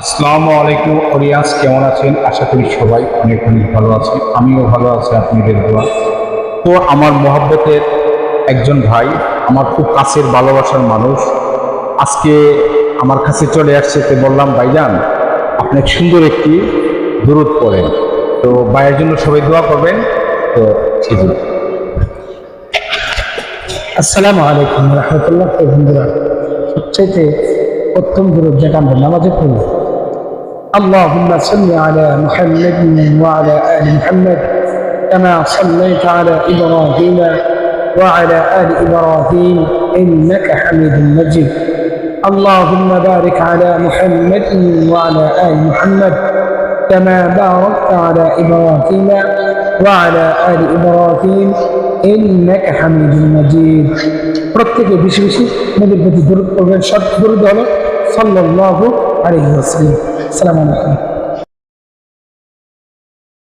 আসসালামু আলাইকুম রিয়াজ, কেমন আছেন? আশা করি সবাই অনেক অনেক ভালো আছে। আমিও ভালো আছি আপনাদের দোয়া। তো আমার মহব্বতের একজন ভাই, আমার খুব কাছের ভালোবাসার মানুষ, আজকে আমার কাছে চলে আসছে। তো বললাম, ভাইজান আপনি সুন্দর একটি দুরূদ পড়েন। তো ভাইয়ের জন্য সবাই দোয়া করবেন। তো আসসালামু আলাইকুম রহমতুল্লাহ। বন্ধুরা, সবচাইতে প্রথম দুরূদ যেটা আমরা নামাজে পড়ি, আল্লাহুম্মা সাল্লি আলা মুহাম্মাদিন ওয়া আলা আলি মুহাম্মাদ কামা সাল্লাইতা আলা ইব্রাহিম ওয়া আলা আলি ইব্রাহিম ইন্নাকা হামিদুম মাজিদ। اللهم بارك على محمد وعلى آل محمد كما باركت على إبراهيم وعلى آل إبراهيم إنك حميد مجيد। প্রত্যেকে বেশি বেশি নবীর প্রতি দরুদ পড়বেন। সব দরুদ হলো সাল্লাল্লাহু আলাইহি ওয়াসাল্লাম। আসসালামু আলাইকুম।